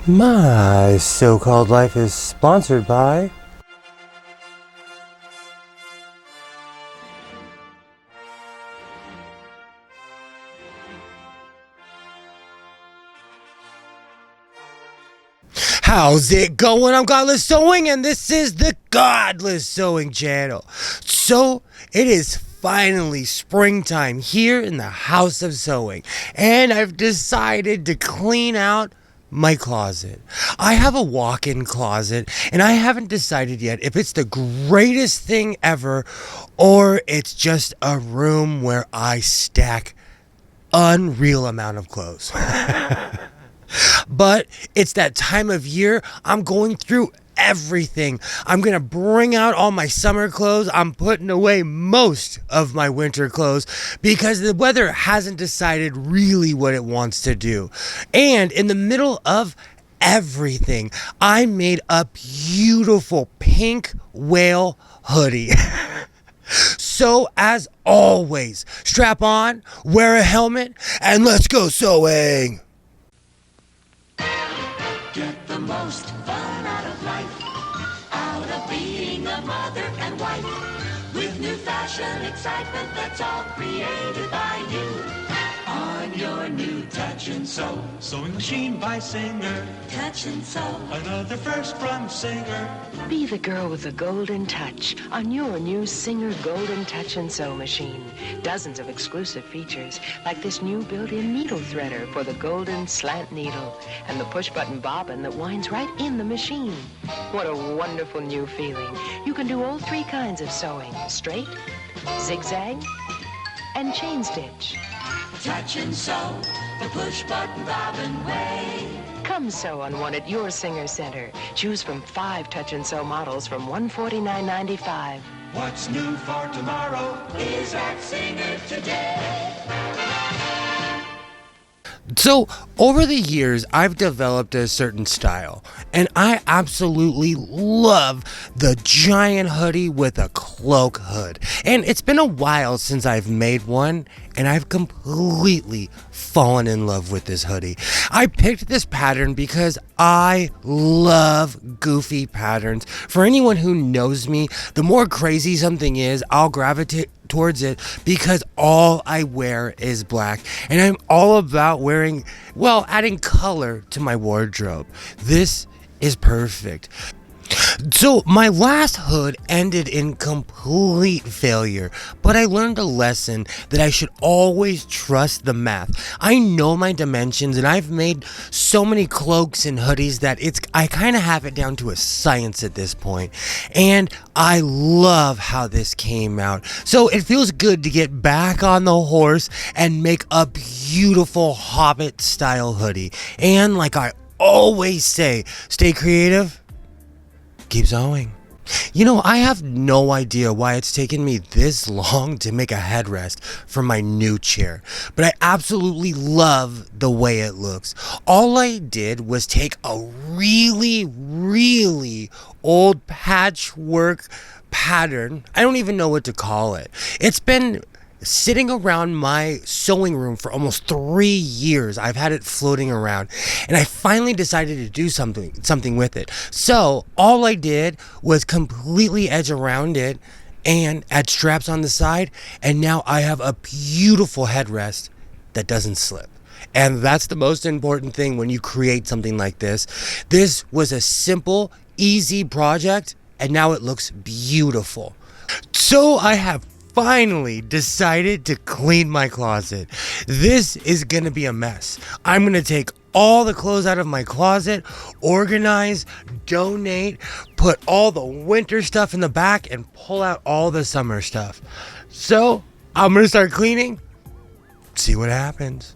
My so-called life is sponsored by How's it going? I'm Godless Sewing, and this is the Godless Sewing channel. So, it is finally springtime here in the House of Sewing, and I've decided to clean out my closet. I have a walk-in closet, and I haven't decided yet if it's the greatest thing ever, or it's just a room where I stack unreal amount of clothes. But it's that time of year. I'm going through everything. I'm going to bring out all my summer clothes. I'm putting away most of my winter clothes because the weather hasn't decided really what it wants to do. And in the middle of everything, I made a beautiful pink whale hoodie. So, as always, strap on, wear a helmet, and let's go sewing. Get the most fun out of life, out of being a mother and wife, with new fashion excitement that's all created by you. On your new Touch and Sew Sewing machine by Singer. Touch and Sew. Another first from Singer. Be the girl with the golden touch on your new Singer Golden Touch and Sew machine. Dozens of exclusive features, like this new built-in needle threader for the golden slant needle, and the push-button bobbin that winds right in the machine. What a wonderful new feeling. You can do all three kinds of sewing: straight, zigzag, and chain stitch. Touch and Sew, the push-button bobbin way. Come sew on one at your Singer Center. Choose from 5 Touch and Sew models from $149.95. What's new for tomorrow? Is at Singer today. So, over the years, I've developed a certain style, and I absolutely love the giant hoodie with a cloak hood. And it's been a while since I've made one, and I've completely fallen in love with this hoodie. I picked this pattern because I love goofy patterns. For anyone who knows me, the more crazy something is, I'll gravitate towards it because all I wear is black, and I'm all about adding color to my wardrobe. This is perfect. So my last hood ended in complete failure, but I learned a lesson that I should always trust the math. I know my dimensions, and I've made so many cloaks and hoodies that I kind of have it down to a science at this point, and I love how this came out. So it feels good to get back on the horse and make a beautiful Hobbit style hoodie. And like I always say, stay creative, keep sewing. You know, I have no idea why it's taken me this long to make a headrest for my new chair, but I absolutely love the way it looks. All I did was take a really, really old patchwork pattern. I don't even know what to call it. It's been sitting around my sewing room for almost 3 years. I've had it floating around, and I finally decided to do something with it. So all I did was completely edge around it and add straps on the side, and now I have a beautiful headrest that doesn't slip. And that's the most important thing when you create something like this. This was a simple, easy project, and now it looks beautiful. So I have finally decided to clean my closet. This is gonna be a mess. I'm gonna take all the clothes out of my closet, organize, donate, put all the winter stuff in the back, and pull out all the summer stuff. So I'm gonna start cleaning, see what happens.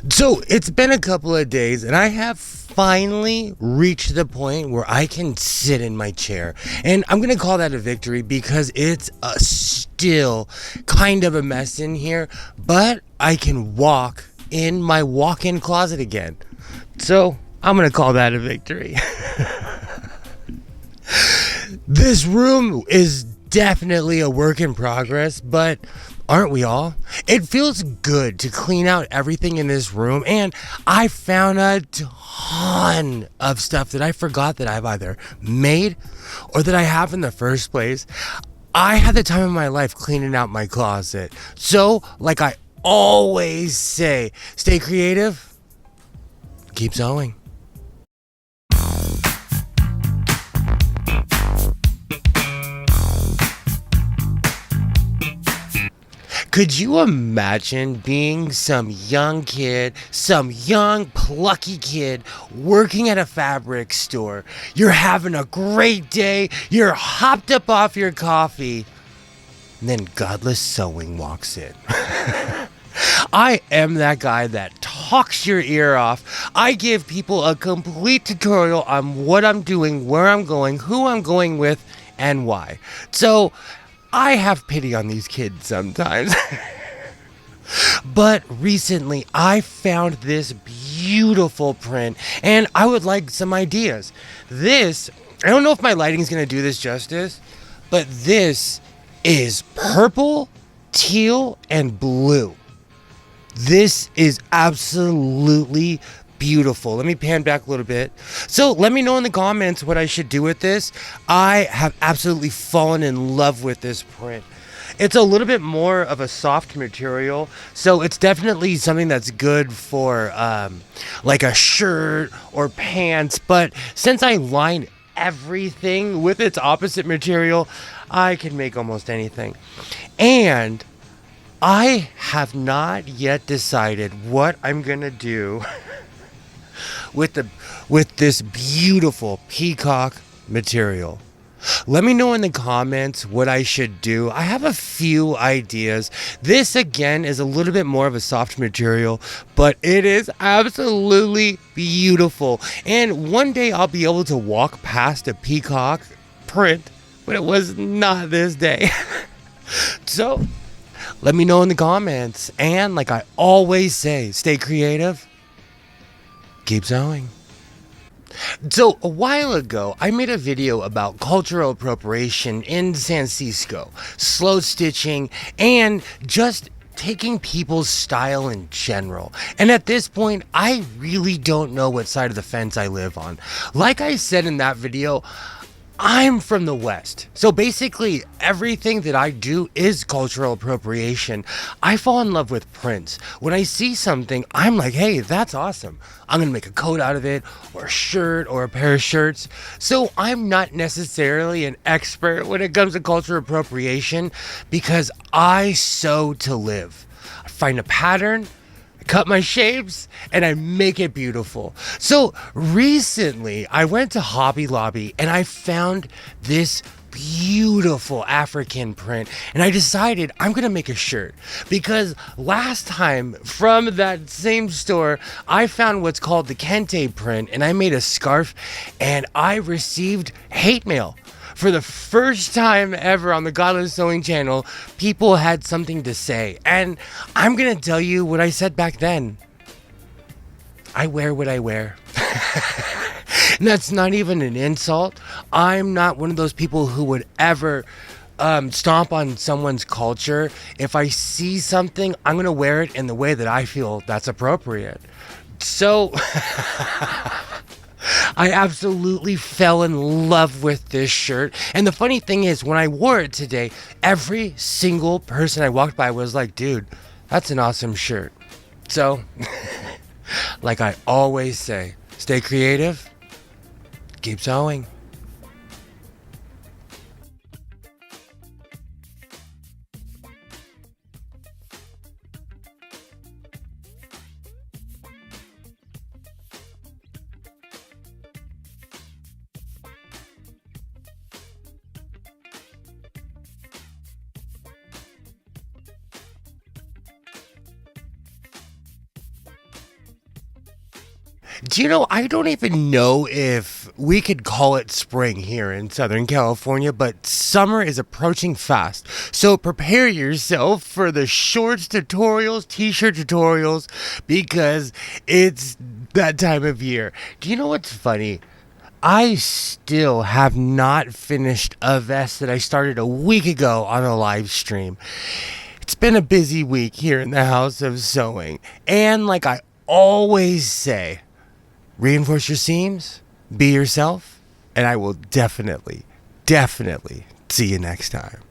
So it's been a couple of days, and I have finally reached the point where I can sit in my chair. And I'm going to call that a victory because it's still kind of a mess in here, but I can walk in my walk-in closet again. So I'm going to call that a victory. This room is definitely a work in progress, but aren't we all? It feels good to clean out everything in this room, and I found a ton of stuff that I forgot that I've either made or that I have in the first place. I had the time of my life cleaning out my closet. So, like I always say, stay creative, keep sewing. Could you imagine being some young kid, some young plucky kid working at a fabric store? You're having a great day, you're hopped up off your coffee, and then godless sewing walks in. I am that guy that talks your ear off. I give people a complete tutorial on what I'm doing, where I'm going, who I'm going with, and why. So I have pity on these kids sometimes. But recently I found this beautiful print and I would like some ideas. This, I don't know if my lighting is going to do this justice, but this is purple, teal, and blue. This is absolutely beautiful. Let me pan back a little bit. So let me know in the comments what I should do with this. I have absolutely fallen in love with this print. It's a little bit more of a soft material, so it's definitely something that's good for like a shirt or pants. But since I line everything with its opposite material, I can make almost anything. And I have not yet decided what I'm gonna do with this beautiful peacock material. Let me know in the comments what I should do. I have a few ideas. This again is a little bit more of a soft material, but it is absolutely beautiful. And one day I'll be able to walk past a peacock print, but it was not this day. So let me know in the comments. And like I always say, stay creative, keep sewing. So a while ago, I made a video about cultural appropriation in San Francisco, slow stitching, and just taking people's style in general. And at this point, I really don't know what side of the fence I live on. Like I said in that video, I'm from the West. So basically, everything that I do is cultural appropriation. I fall in love with prints. When I see something, I'm like, hey, that's awesome. I'm going to make a coat out of it, or a shirt, or a pair of shirts. So I'm not necessarily an expert when it comes to cultural appropriation because I sew to live. I find a pattern, cut my shapes, and I make it beautiful. So recently I went to Hobby Lobby and I found this beautiful African print, and I decided I'm gonna make a shirt because last time from that same store I found what's called the Kente print, and I made a scarf and I received hate mail. For the first time ever on the Godless Sewing channel, people had something to say. And I'm going to tell you what I said back then. I wear what I wear. And that's not even an insult. I'm not one of those people who would ever stomp on someone's culture. If I see something, I'm going to wear it in the way that I feel that's appropriate. So I absolutely fell in love with this shirt. And the funny thing is, when I wore it today, every single person I walked by was like, dude, that's an awesome shirt. So, like I always say, stay creative, keep sewing. Do you know, I don't even know if we could call it spring here in Southern California, but summer is approaching fast. So prepare yourself for the shorts tutorials, t-shirt tutorials, because it's that time of year. Do you know what's funny? I still have not finished a vest that I started a week ago on a live stream. It's been a busy week here in the House of Sewing. And like I always say, reinforce your seams, be yourself, and I will definitely see you next time.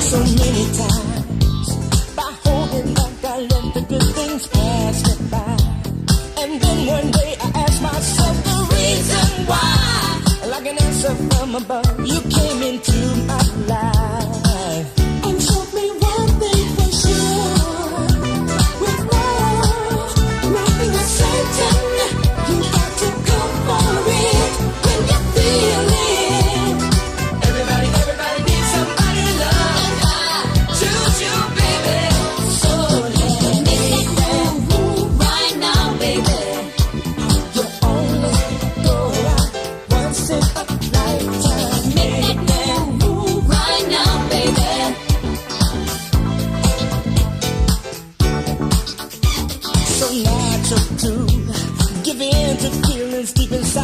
So many times, by holding back, I let the good things pass me by. And then one day I asked myself the reason why. Like an answer from above, you came into my life and showed me one thing for sure. With love, nothing is certain. You got to go for it when you feel it. Everybody needs somebody to love. Choose you, baby. So let's make that move right now, baby. You only go around once in a lifetime. Make that move right now, baby. So natural to give in to feelings deep inside.